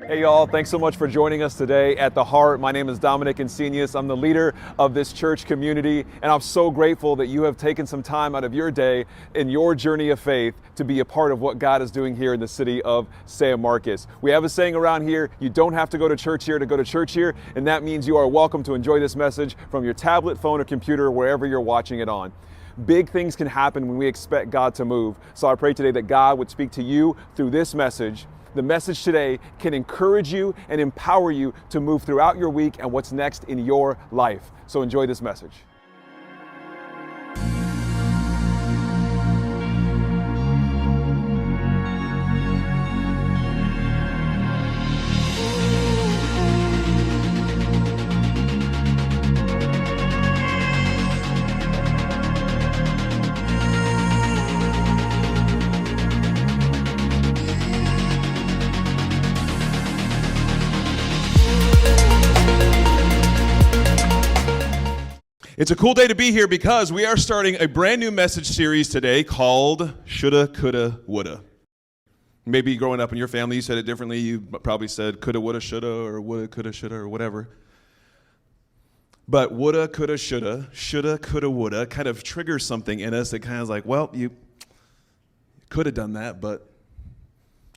Hey y'all, thanks so much for joining us today at The Heart. My name is Dominic and I'm the leader of this church community, and I'm so grateful that you have taken some time out of your day in your journey of faith to be a part of what God is doing here in the city of San Marcos. We have a saying around here, you don't have to go to church here to go to church here, and that means you are welcome to enjoy this message from your tablet, phone, or computer, wherever you're watching it on. Big things can happen when we expect God to move. So I pray today that God would speak to you through this message. The message today can encourage you and empower you to move throughout your week and what's next in your life. So enjoy this message. It's a cool day to be here because we are starting a brand new message series today called Shoulda, Coulda, Woulda. Maybe growing up in your family you said it differently. You probably said coulda, woulda, shoulda, or woulda, coulda, shoulda, or whatever. But woulda, coulda, shoulda, coulda, woulda kind of triggers something in us that kind of is like, well, you could have done that, but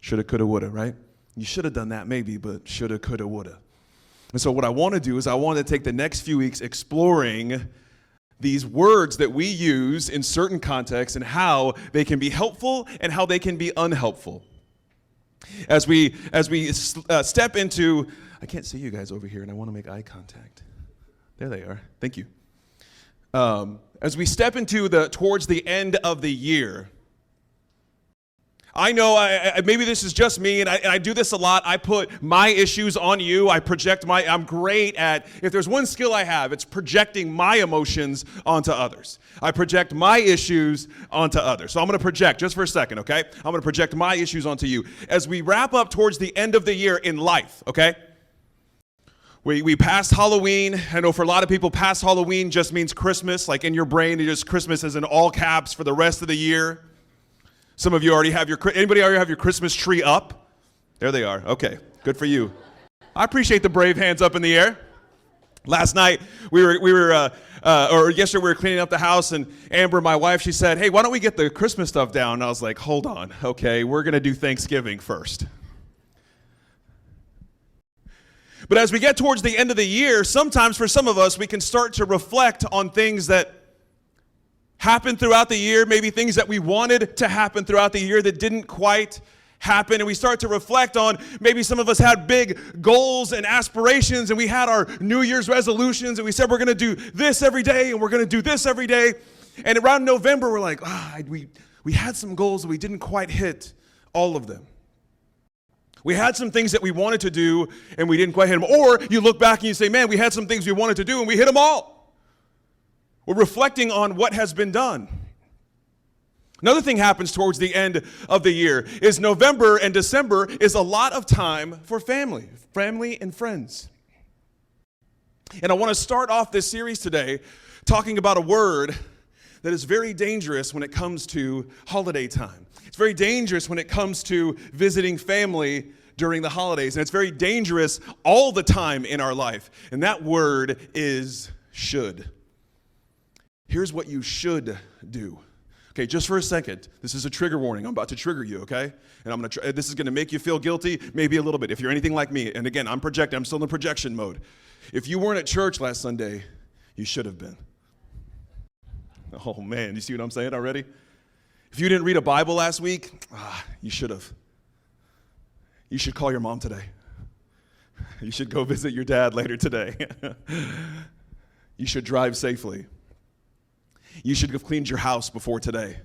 shoulda, coulda, woulda, right? You should have done that maybe, but shoulda, coulda, woulda. And so what I want to do is I want to take the next few weeks exploring these words that we use in certain contexts and how they can be helpful and how they can be unhelpful. As we step into, I can't see you guys over here and I want to make eye contact. There they are. Thank you. As we step into towards the end of the year, I know maybe this is just me, and I do this a lot. I put my issues on you. I'm great at, if there's one skill I have, it's projecting my emotions onto others. I project my issues onto others. So I'm going to project just for a second, okay? I'm going to project my issues onto you. As we wrap up towards the end of the year in life, okay? We passed Halloween. I know for a lot of people, past Halloween just means Christmas. Like in your brain, it just Christmas is in all caps for the rest of the year. Some of you already have anybody already have your Christmas tree up? There they are. Okay, good for you. I appreciate the brave hands up in the air. Last night, yesterday we were cleaning up the house, and Amber, my wife, she said, hey, why don't we get the Christmas stuff down? And I was like, hold on, okay, we're going to do Thanksgiving first. But as we get towards the end of the year, sometimes for some of us, we can start to reflect on things that happened throughout the year, maybe things that we wanted to happen throughout the year that didn't quite happen. And we start to reflect on maybe some of us had big goals and aspirations, and we had our New Year's resolutions, and we said we're going to do this every day, and we're going to do this every day. And around November, we're like, we had some goals, and we didn't quite hit all of them. We had some things that we wanted to do, and we didn't quite hit them. Or you look back and you say, man, we had some things we wanted to do, and we hit them all. We're reflecting on what has been done. Another thing happens towards the end of the year is November and December is a lot of time for family and friends. And I want to start off this series today talking about a word that is very dangerous when it comes to holiday time. It's very dangerous when it comes to visiting family during the holidays. And it's very dangerous all the time in our life. And that word is should. Here's what you should do. Okay, just for a second. This is a trigger warning. I'm about to trigger you, okay? And this is going to make you feel guilty, maybe a little bit. If you're anything like me, and again, I'm projecting. I'm still in projection mode. If you weren't at church last Sunday, you should have been. Oh, man, you see what I'm saying already? If you didn't read a Bible last week, you should have. You should call your mom today. You should go visit your dad later today. You should drive safely. You should have cleaned your house before today.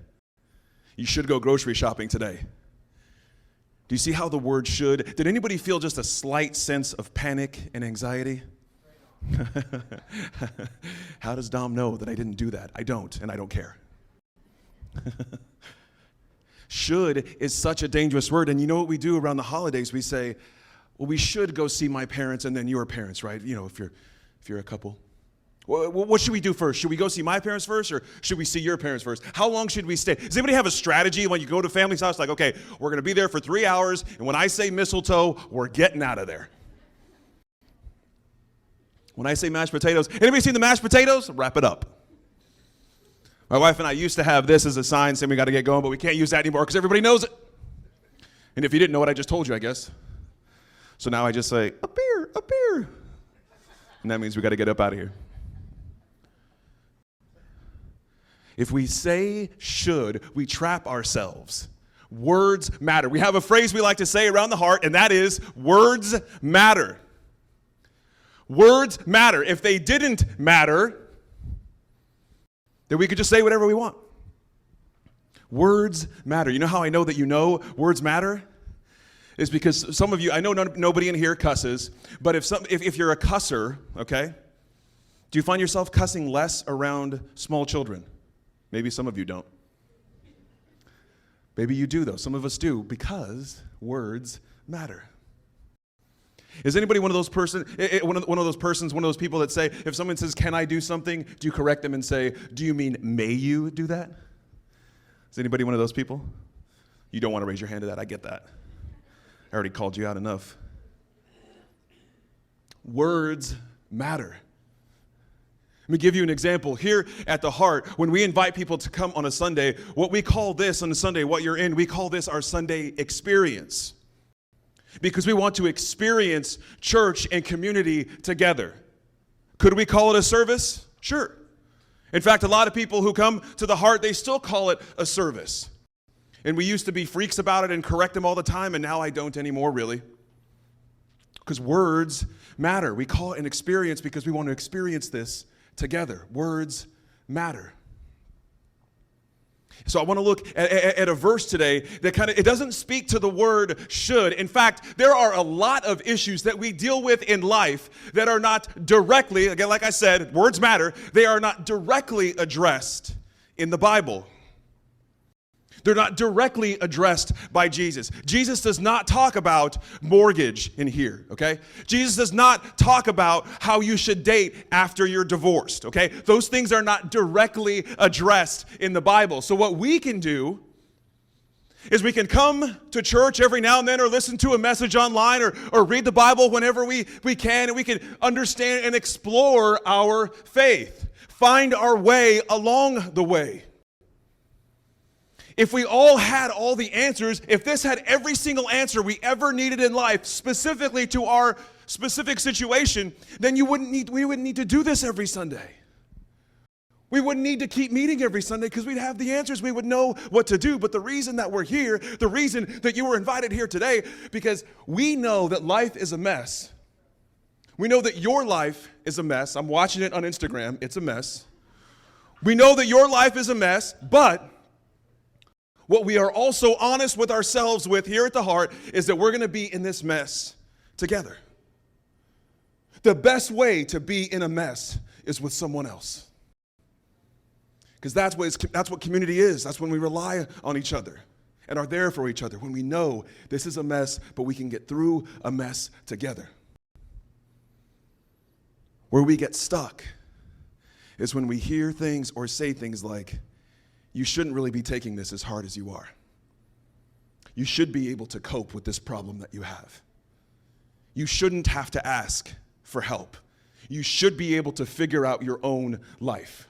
You should go grocery shopping today. Do you see how the word should? Did anybody feel just a slight sense of panic and anxiety? How does Dom know that I didn't do that? I don't, and I don't care. Should is such a dangerous word. And you know what we do around the holidays? We say, well, we should go see my parents and then your parents, right? You know, if you're a couple. What should we do first? Should we go see my parents first, or should we see your parents first? How long should we stay? Does anybody have a strategy when you go to family's house? Like, okay, we're going to be there for 3 hours, and when I say mistletoe, we're getting out of there. When I say mashed potatoes, anybody seen the mashed potatoes? Wrap it up. My wife and I used to have this as a sign saying we got to get going, but we can't use that anymore because everybody knows it. And if you didn't know it, I just told you, I guess. So now I just say, up here, up here. And that means we got to get up out of here. If we say should, we trap ourselves. Words matter. We have a phrase we like to say around the heart, and that is, words matter. Words matter. If they didn't matter, then we could just say whatever we want. Words matter. You know how I know that you know words matter? Is because some of you, I know nobody in here cusses, but if you're a cusser, okay, do you find yourself cussing less around small children? Maybe some of you don't. Maybe you do, though. Some of us do, because words matter. Is anybody one of those people that say, if someone says, can I do something, do you correct them and say, do you mean may you do that? Is anybody one of those people? You don't want to raise your hand to that. I get that. I already called you out enough. Words matter. Let me give you an example. Here at the Heart, when we invite people to come on a Sunday, what we call this on a Sunday, what you're in, we call this our Sunday experience. Because we want to experience church and community together. Could we call it a service? Sure. In fact, a lot of people who come to the Heart, they still call it a service. And we used to be freaks about it and correct them all the time, and now I don't anymore, really. Because words matter. We call it an experience because we want to experience this together. Words matter. So I want to look at a verse today that it doesn't speak to the word should. In fact, there are a lot of issues that we deal with in life that are not directly, again, like I said, words matter, they are not directly addressed in the Bible. They're not directly addressed by Jesus. Jesus does not talk about mortgage in here, okay? Jesus does not talk about how you should date after you're divorced, okay? Those things are not directly addressed in the Bible. So what we can do is we can come to church every now and then, or listen to a message online, or read the Bible whenever we can, and we can understand and explore our faith, find our way along the way. If we all had all the answers, if this had every single answer we ever needed in life, specifically to our specific situation, then we wouldn't need to do this every Sunday. We wouldn't need to keep meeting every Sunday because we'd have the answers. We would know what to do. But the reason that we're here, the reason that you were invited here today, because we know that life is a mess. We know that your life is a mess. I'm watching it on Instagram. It's a mess. We know that your life is a mess, but what we are also honest with ourselves with here at the Heart is that we're going to be in this mess together. The best way to be in a mess is with someone else. Because that's what community is. That's when we rely on each other and are there for each other. When we know this is a mess, but we can get through a mess together. Where we get stuck is when we hear things or say things like, you shouldn't really be taking this as hard as you are. You should be able to cope with this problem that you have. You shouldn't have to ask for help. You should be able to figure out your own life.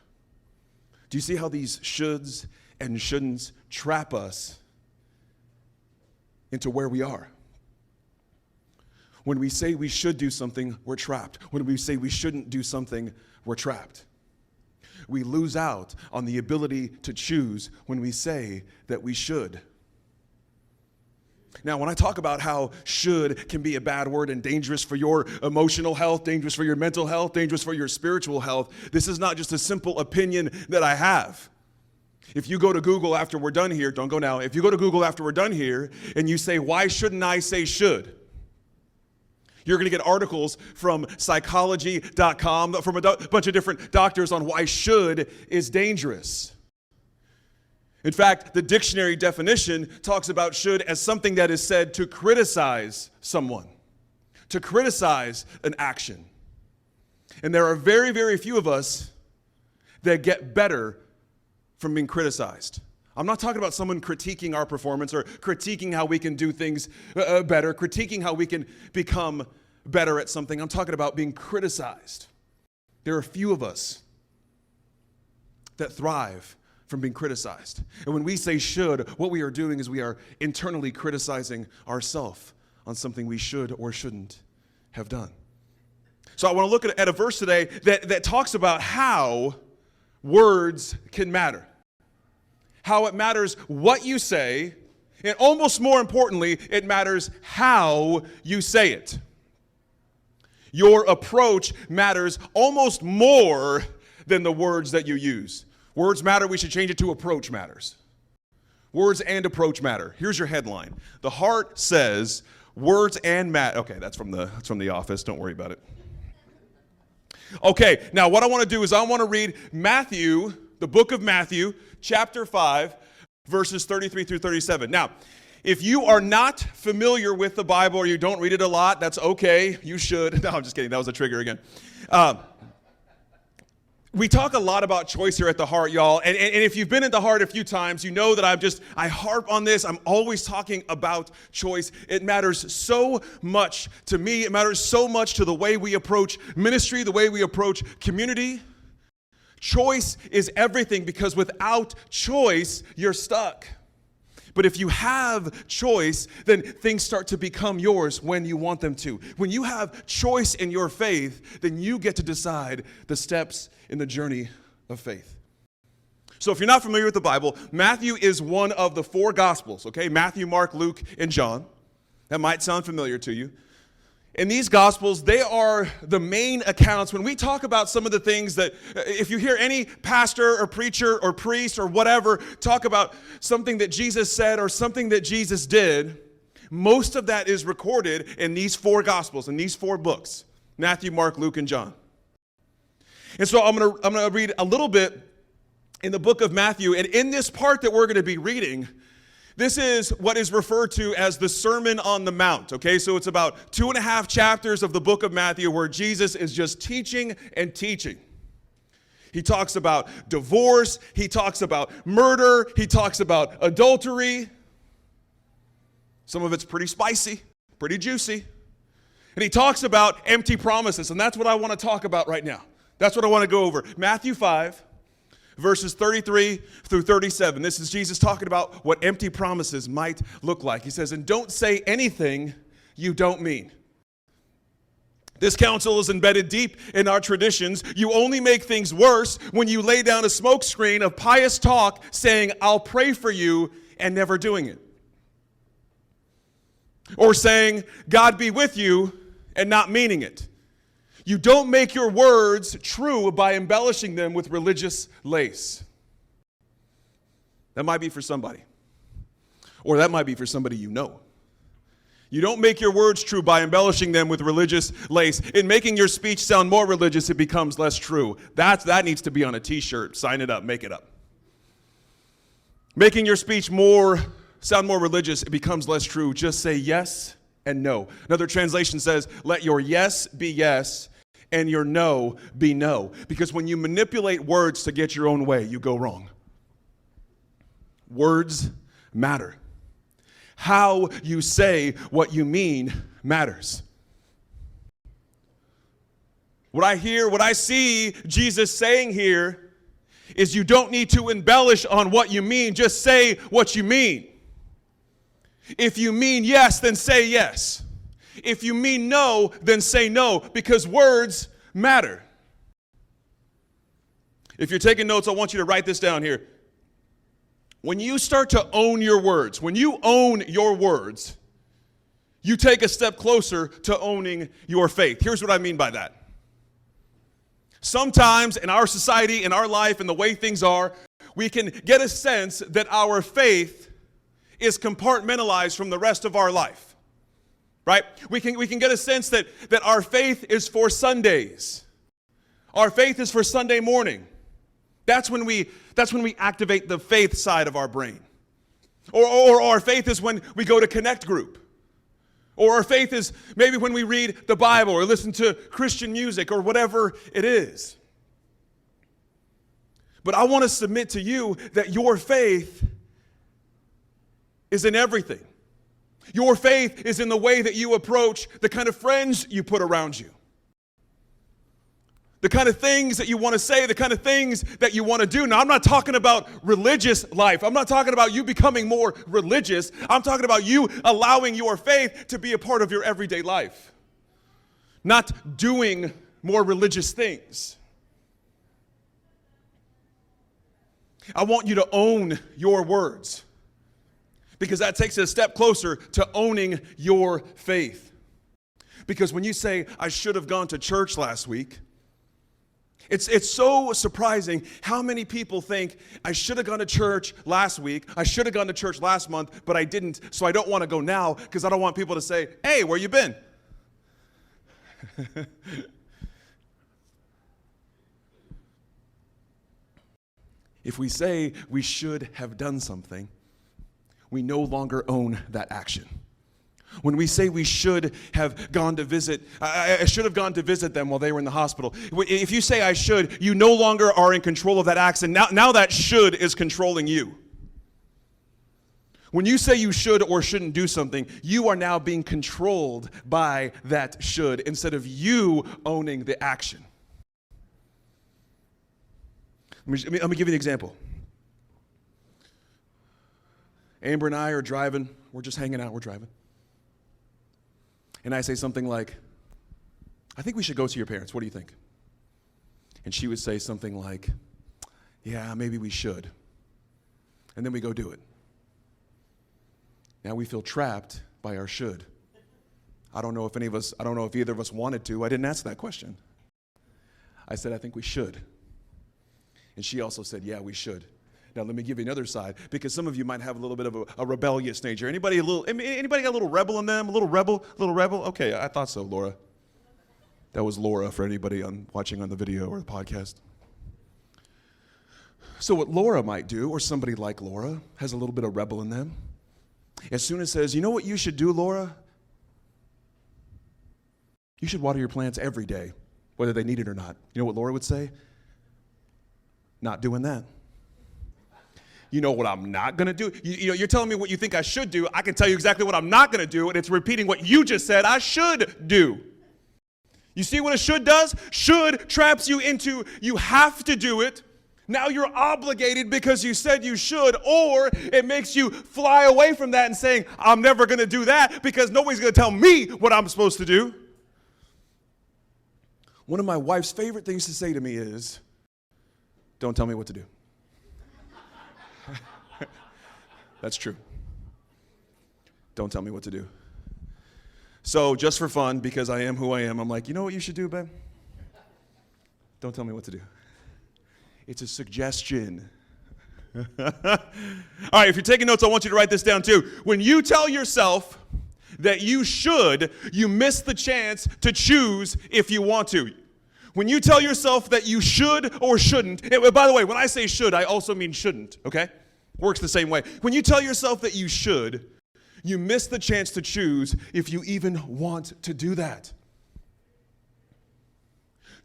Do you see how these shoulds and shouldn'ts trap us into where we are? When we say we should do something, we're trapped. When we say we shouldn't do something, we're trapped. We lose out on the ability to choose when we say that we should. Now, when I talk about how should can be a bad word and dangerous for your emotional health, dangerous for your mental health, dangerous for your spiritual health, this is not just a simple opinion that I have. If you go to Google after we're done here, don't go now. If you go to Google after we're done here and you say, why shouldn't I say should? You're going to get articles from psychology.com, from a bunch of different doctors on why should is dangerous. In fact, the dictionary definition talks about should as something that is said to criticize someone, to criticize an action. And there are very, very few of us that get better from being criticized. I'm not talking about someone critiquing our performance or critiquing how we can do things better, critiquing how we can become better at something. I'm talking about being criticized. There are few of us that thrive from being criticized. And when we say should, what we are doing is we are internally criticizing ourselves on something we should or shouldn't have done. So I want to look at a verse today that talks about how words can matter. How it matters what you say, and almost more importantly, it matters how you say it. Your approach matters almost more than the words that you use. Words matter, we should change it to approach matters. Words and approach matter. Here's your headline. The Heart says, words and matter. Okay, that's from the Office, don't worry about it. Okay, now what I want to do is I want to read Matthew, the book of Matthew, chapter 5, verses 33 through 37. Now, if you are not familiar with the Bible or you don't read it a lot, that's okay. You should. No, I'm just kidding. That was a trigger again. We talk a lot about choice here at the Heart, y'all. And if you've been at the Heart a few times, you know that I harp on this. I'm always talking about choice. It matters so much to me. It matters so much to the way we approach ministry, the way we approach community. Choice is everything, because without choice, you're stuck. But if you have choice, then things start to become yours when you want them to. When you have choice in your faith, then you get to decide the steps in the journey of faith. So if you're not familiar with the Bible, Matthew is one of the four Gospels, okay? Matthew, Mark, Luke, and John. That might sound familiar to you. In these Gospels, they are the main accounts. When we talk about some of the things that, if you hear any pastor or preacher or priest or whatever talk about something that Jesus said or something that Jesus did, most of that is recorded in these four Gospels, in these four books, Matthew, Mark, Luke, and John. And so I'm gonna read a little bit in the book of Matthew, and in this part that we're going to be reading, this is what is referred to as the Sermon on the Mount, okay? So it's about 2.5 chapters of the book of Matthew where Jesus is just teaching and teaching. He talks about divorce, he talks about murder, he talks about adultery. Some of it's pretty spicy, pretty juicy. And he talks about empty promises, and that's what I want to talk about right now. That's what I want to go over. Matthew 5. Verses 33 through 37. This is Jesus talking about what empty promises might look like. He says, and don't say anything you don't mean. This counsel is embedded deep in our traditions. You only make things worse when you lay down a smokescreen of pious talk saying, I'll pray for you, and never doing it. Or saying, God be with you, and not meaning it. You don't make your words true by embellishing them with religious lace. That might be for somebody. Or that might be for somebody you know. You don't make your words true by embellishing them with religious lace. In making your speech sound more religious, it becomes less true. That needs to be on a t-shirt. Sign it up. Make it up. Making your speech sound more religious, it becomes less true. Just say yes and no. Another translation says, let your yes be yes and your no be no. Because when you manipulate words to get your own way, you go wrong. Words matter. How you say what you mean matters. What I see Jesus saying here is you don't need to embellish on what you mean. Just say what you mean. If you mean yes, then say yes. If you mean no, then say no, because words matter. If you're taking notes, I want you to write this down here. When you start to own your words, you take a step closer to owning your faith. Here's what I mean by that. Sometimes in our society, in our life, and the way things are, we can get a sense that our faith is compartmentalized from the rest of our life. Right? We can get a sense that our faith is for Sundays. Our faith is for Sunday morning. That's when we activate the faith side of our brain. Or our faith is when we go to Connect Group. Or our faith is maybe when we read the Bible or listen to Christian music or whatever it is. But I want to submit to you that your faith is in everything. Your faith is in the way that you approach the kind of friends you put around you. The kind of things that you want to say, the kind of things that you want to do. Now, I'm not talking about religious life. I'm not talking about you becoming more religious. I'm talking about you allowing your faith to be a part of your everyday life. Not doing more religious things. I want you to own your words, because that takes it a step closer to owning your faith. Because when you say, I should have gone to church last week, it's so surprising how many people think, I should have gone to church last week, I should have gone to church last month, but I didn't, so I don't want to go now because I don't want people to say, hey, where you been? If we say we should have done something, we no longer own that action. When we say we should have gone to visit, I should have gone to visit them while they were in the hospital. If you say I should, you no longer are in control of that action. Now that should is controlling you. When you say you should or shouldn't do something, you are now being controlled by that should instead of you owning the action. Let me give you an example. Amber and I are driving. We're just hanging out. We're driving. And I say something like, I think we should go to your parents. What do you think? And she would say something like, yeah, maybe we should. And then we go do it. Now we feel trapped by our should. I don't know if either of us wanted to. I didn't ask that question. I said, I think we should. And she also said, yeah, we should. Now let me give you another side, because some of you might have a little bit of a rebellious nature. Anybody got a little rebel in them? A little rebel? Okay, I thought so, Laura. That was Laura for anybody watching on the video or the podcast. So what Laura might do, or somebody like Laura, has a little bit of rebel in them. As soon as says, you know what you should do, Laura? You should water your plants every day, whether they need it or not. You know what Laura would say? Not doing that. You know what I'm not going to do? You're telling me what you think I should do. I can tell you exactly what I'm not going to do, and it's repeating what you just said I should do. You see what a should does? Should traps you into you have to do it. Now you're obligated because you said you should, or it makes you fly away from that and saying, I'm never going to do that because nobody's going to tell me what I'm supposed to do. One of my wife's favorite things to say to me is, don't tell me what to do. That's true. Don't tell me what to do. So just for fun, because I am who I am, I'm like, you know what you should do, babe? Don't tell me what to do. It's a suggestion. All right, if you're taking notes, I want you to write this down too. When you tell yourself that you should, you miss the chance to choose if you want to. When you tell yourself that you should or shouldn't, by the way, when I say should, I also mean shouldn't, okay? Works the same way. When you tell yourself that you should, you miss the chance to choose if you even want to do that.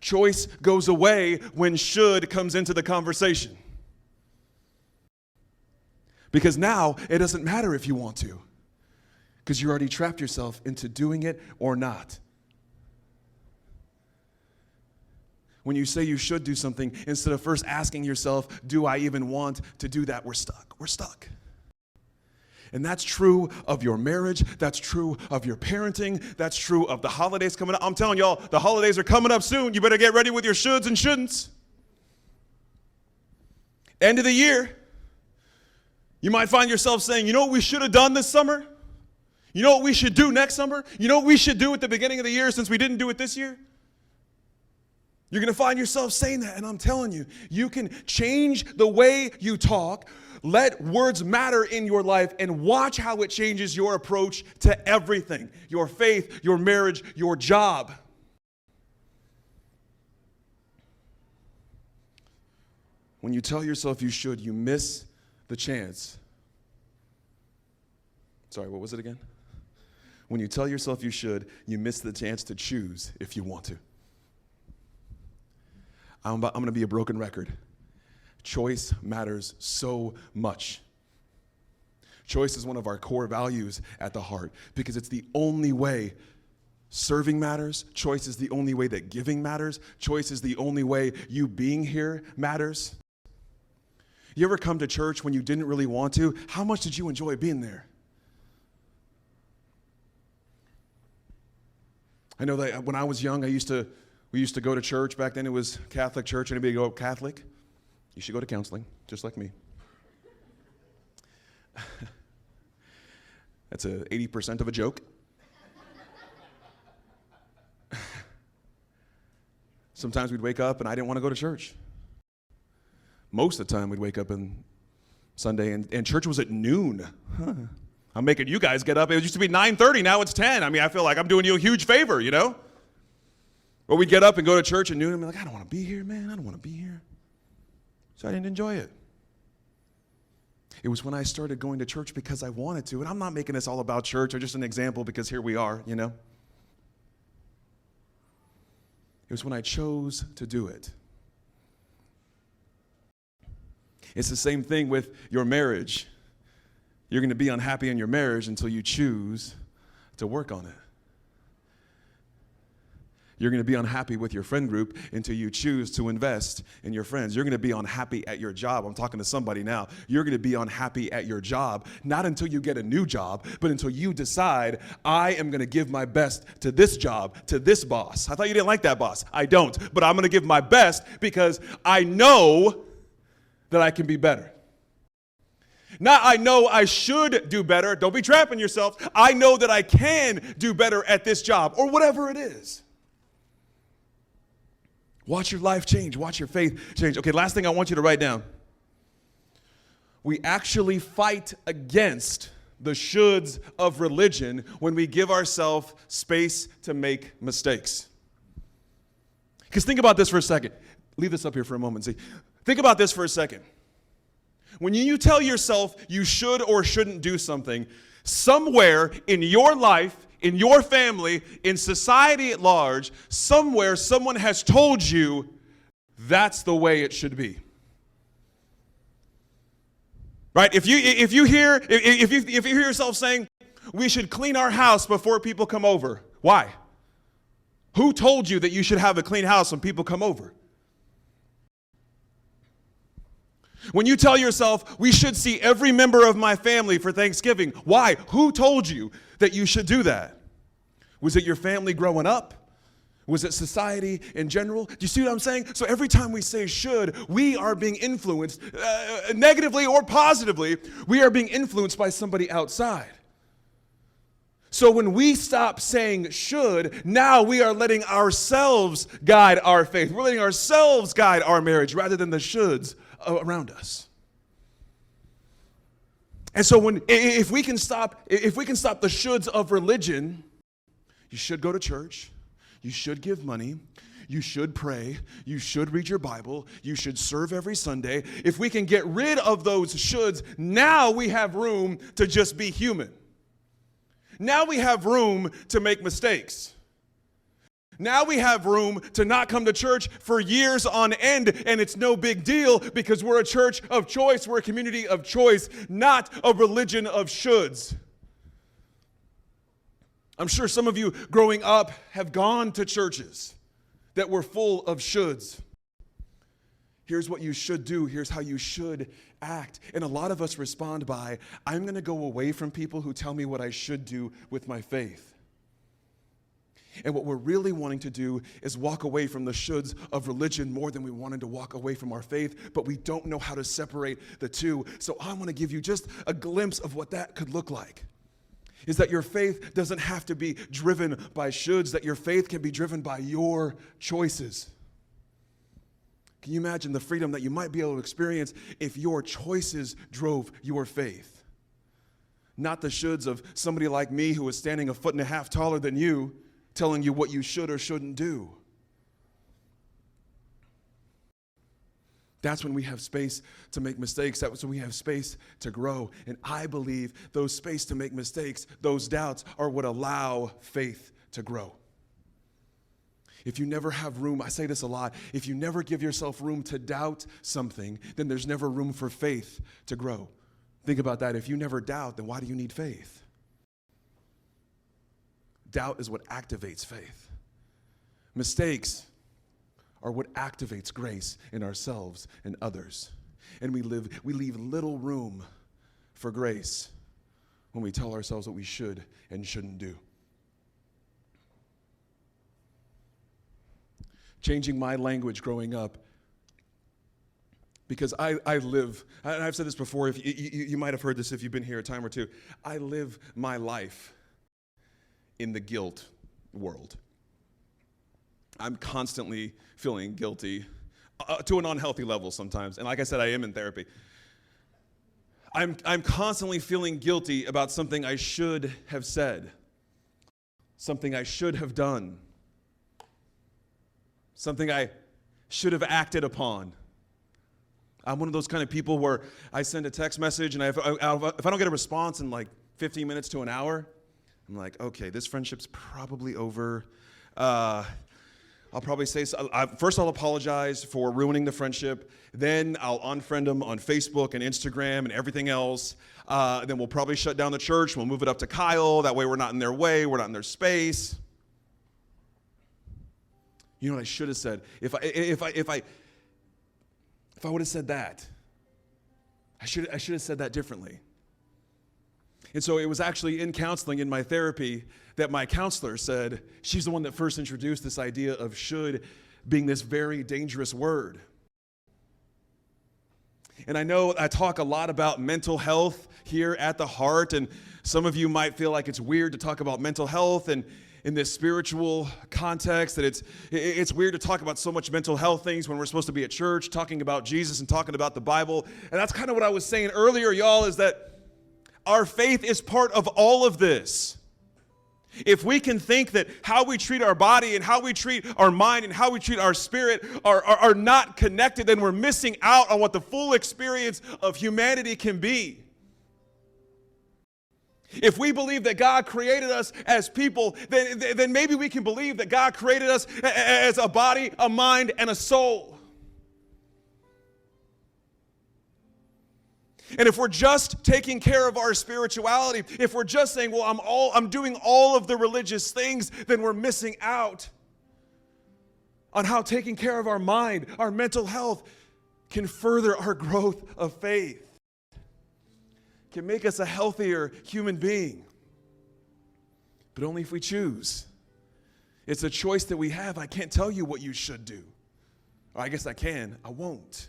Choice goes away when should comes into the conversation. Because now it doesn't matter if you want to, because you already trapped yourself into doing it or not. When you say you should do something, instead of first asking yourself, do I even want to do that? We're stuck. We're stuck. And that's true of your marriage. That's true of your parenting. That's true of the holidays coming up. I'm telling y'all, the holidays are coming up soon. You better get ready with your shoulds and shouldn'ts. End of the year, you might find yourself saying, you know what we should have done this summer? You know what we should do next summer? You know what we should do at the beginning of the year since we didn't do it this year? You're going to find yourself saying that, and I'm telling you, you can change the way you talk, let words matter in your life, and watch how it changes your approach to everything, your faith, your marriage, your job. When you tell yourself you should, you miss the chance. Sorry, what was it again? When you tell yourself you should, you miss the chance to choose if you want to. I'm going to be a broken record. Choice matters so much. Choice is one of our core values at the heart because it's the only way serving matters. Choice is the only way that giving matters. Choice is the only way you being here matters. You ever come to church when you didn't really want to? How much did you enjoy being there? I know that when I was young, we used to go to church. Back then it was Catholic church. Anybody go Catholic? You should go to counseling, just like me. That's 80% of a joke. Sometimes we'd wake up and I didn't want to go to church. Most of the time we'd wake up on Sunday and church was at noon. Huh. I'm making you guys get up. It used to be 9:30, now it's 10. I mean, I feel like I'm doing you a huge favor, you know? But we'd get up and go to church at noon and be like, I don't want to be here, man. I don't want to be here. So I didn't enjoy it. It was when I started going to church because I wanted to. And I'm not making this all about church or just an example because here we are, you know? It was when I chose to do it. It's the same thing with your marriage. You're going to be unhappy in your marriage until you choose to work on it. You're going to be unhappy with your friend group until you choose to invest in your friends. You're going to be unhappy at your job. I'm talking to somebody now. You're going to be unhappy at your job, not until you get a new job, but until you decide, I am going to give my best to this job, to this boss. I thought you didn't like that boss. I don't, but I'm going to give my best because I know that I can be better. Not I know I should do better. Don't be trapping yourself. I know that I can do better at this job or whatever it is. Watch your life change. Watch your faith change. Okay, last thing I want you to write down. We actually fight against the shoulds of religion when we give ourselves space to make mistakes. Because think about this for a second. Leave this up here for a moment. See, think about this for a second. When you tell yourself you should or shouldn't do something, somewhere in your life, in your family, in society at large, somewhere someone has told you that's the way it should be. Right? If you hear yourself saying we should clean our house before people come over, why? Who told you that you should have a clean house when people come over? When you tell yourself, we should see every member of my family for Thanksgiving, why? Who told you that you should do that? Was it your family growing up? Was it society in general? Do you see what I'm saying? So every time we say should, we are being influenced, negatively or positively, we are being influenced by somebody outside. So when we stop saying should, now we are letting ourselves guide our faith. We're letting ourselves guide our marriage rather than the shoulds around us. And so if we can stop the shoulds of religion, you should go to church, you should give money, you should pray, you should read your Bible, you should serve every Sunday. If we can get rid of those shoulds, now we have room to just be human. Now we have room to make mistakes. Now we have room to not come to church for years on end, and it's no big deal because we're a church of choice. We're a community of choice, not a religion of shoulds. I'm sure some of you growing up have gone to churches that were full of shoulds. Here's what you should do. Here's how you should act. And a lot of us respond by, I'm going to go away from people who tell me what I should do with my faith. And what we're really wanting to do is walk away from the shoulds of religion more than we wanted to walk away from our faith, but we don't know how to separate the two. So I want to give you just a glimpse of what that could look like. Is that your faith doesn't have to be driven by shoulds, that your faith can be driven by your choices. Can you imagine the freedom that you might be able to experience if your choices drove your faith? Not the shoulds of somebody like me who is standing 1.5 feet taller than you, telling you what you should or shouldn't do. That's when we have space to make mistakes. That's when we have space to grow. And I believe those space to make mistakes, those doubts are what allow faith to grow. If you never have room, I say this a lot, if you never give yourself room to doubt something, then there's never room for faith to grow. Think about that. If you never doubt, then why do you need faith? Doubt is what activates faith. Mistakes are what activates grace in ourselves and others. And we leave little room for grace when we tell ourselves what we should and shouldn't do. Changing my language growing up, because I live, and I've said this before, if you might have heard this if you've been here a time or two, I live my life in the guilt world. I'm constantly feeling guilty to an unhealthy level sometimes. And like I said, I am in therapy. I'm constantly feeling guilty about something I should have said, something I should have done, something I should have acted upon. I'm one of those kind of people where I send a text message, and if I don't get a response in like 15 minutes to an hour, I'm like, okay, this friendship's probably over. I'll probably say, first I'll apologize for ruining the friendship. Then I'll unfriend them on Facebook and Instagram and everything else. Then we'll probably shut down the church. We'll move it up to Kyle. That way we're not in their way. We're not in their space. You know what I should have said? If I would have said that, I should have said that differently. And so it was actually in counseling, in my therapy, that my counselor said, she's the one that first introduced this idea of should being this very dangerous word. And I know I talk a lot about mental health here at the Heart, and some of you might feel like it's weird to talk about mental health and in this spiritual context, that it's weird to talk about so much mental health things when we're supposed to be at church, talking about Jesus and talking about the Bible. And that's kind of what I was saying earlier, y'all, is that our faith is part of all of this. If we can think that how we treat our body and how we treat our mind and how we treat our spirit are not connected, then we're missing out on what the full experience of humanity can be. If we believe that God created us as people, then maybe we can believe that God created us as a body, a mind, and a soul. And if we're just taking care of our spirituality, if we're just saying, well, I'm doing all of the religious things, then we're missing out on how taking care of our mind, our mental health, can further our growth of faith, can make us a healthier human being. But only if we choose. It's a choice that we have. I can't tell you what you should do. Or I guess I can. I won't.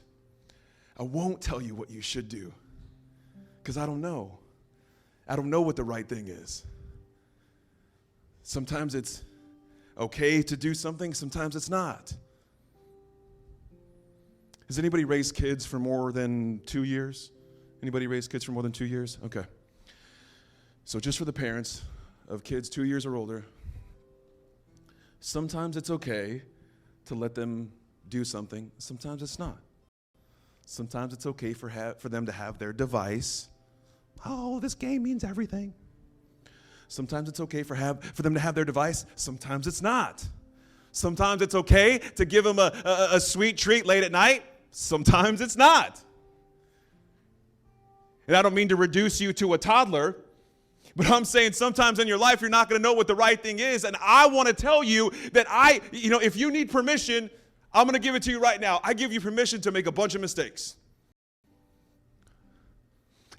I won't tell you what you should do. Because I don't know. I don't know what the right thing is. Sometimes it's okay to do something, sometimes it's not. Has anybody raised kids for more than 2 years? Anybody raised kids for more than 2 years? Okay. So just for the parents of kids 2 years or older, sometimes it's okay to let them do something, sometimes it's not. Sometimes it's okay for them to have their device. Oh, this game means everything. Sometimes it's okay for them to have their device. Sometimes it's not. Sometimes it's okay to give them a sweet treat late at night. Sometimes it's not. And I don't mean to reduce you to a toddler, but I'm saying sometimes in your life you're not going to know what the right thing is. And I want to tell you that if you need permission, I'm going to give it to you right now. I give you permission to make a bunch of mistakes.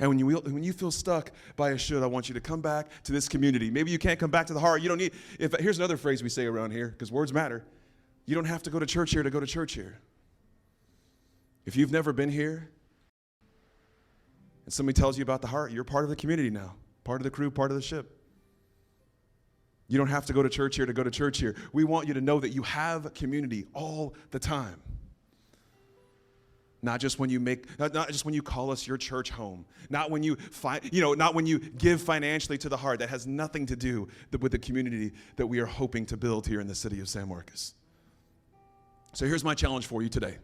And when you feel stuck by a should, I want you to come back to this community. Maybe you can't come back to the Heart. You don't need, here's another phrase we say around here, because words matter. You don't have to go to church here to go to church here. If you've never been here, and somebody tells you about the Heart, you're part of the community now, part of the crew, part of the ship. You don't have to go to church here to go to church here. We want you to know that you have community all the time. Not just when you call us your church home. Not when you give financially to the Heart. That has nothing to do with the community that we are hoping to build here in the city of San Marcos. So here's my challenge for you today.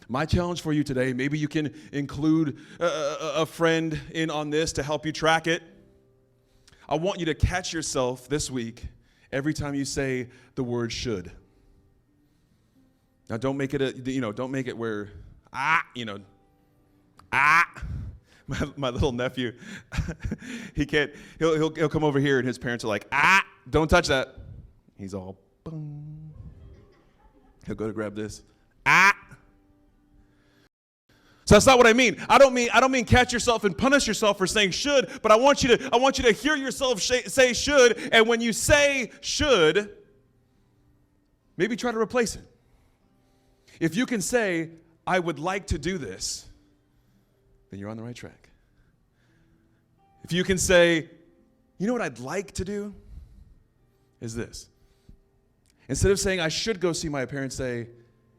My challenge for you today, maybe you can include a friend in on this to help you track it. I want you to catch yourself this week every time you say the word should. Now don't make it don't make it where, My little nephew, he'll come over here and his parents are like, don't touch that. He's all, boom. He'll go to grab this, So that's not what I mean. I don't mean catch yourself and punish yourself for saying should, but I want you to hear yourself say should, and when you say should, maybe try to replace it. If you can say, I would like to do this, then you're on the right track. If you can say, you know what I'd like to do is this. Instead of saying I should go see my parents, say,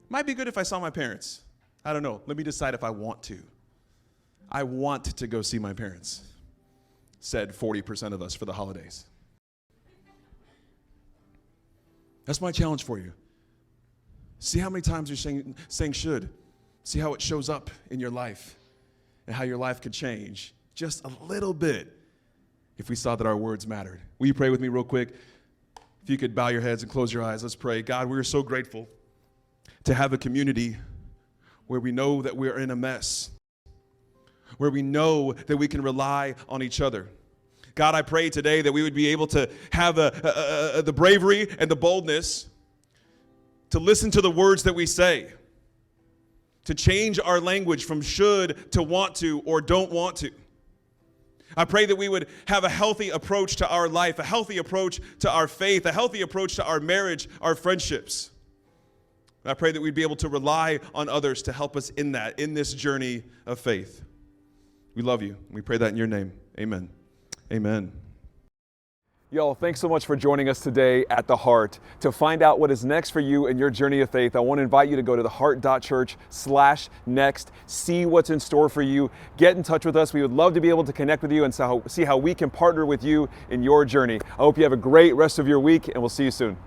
might be good if I saw my parents. I don't know. Let me decide if I want to. I want to go see my parents, said 40% of us for the holidays. That's my challenge for you. See how many times you're saying should. See how it shows up in your life and how your life could change just a little bit if we saw that our words mattered. Will you pray with me real quick? If you could bow your heads and close your eyes, let's pray. God, we are so grateful to have a community where we know that we're in a mess, where we know that we can rely on each other. God, I pray today that we would be able to have the bravery and the boldness to listen to the words that we say, to change our language from should to want to or don't want to. I pray that we would have a healthy approach to our life, a healthy approach to our faith, a healthy approach to our marriage, our friendships. I pray that we'd be able to rely on others to help us in this journey of faith. We love you. We pray that in your name. Amen. Amen. Y'all, thanks so much for joining us today at The Heart. To find out what is next for you in your journey of faith, I want to invite you to go to theheart.church/next, see what's in store for you, get in touch with us. We would love to be able to connect with you and see how we can partner with you in your journey. I hope you have a great rest of your week, and we'll see you soon.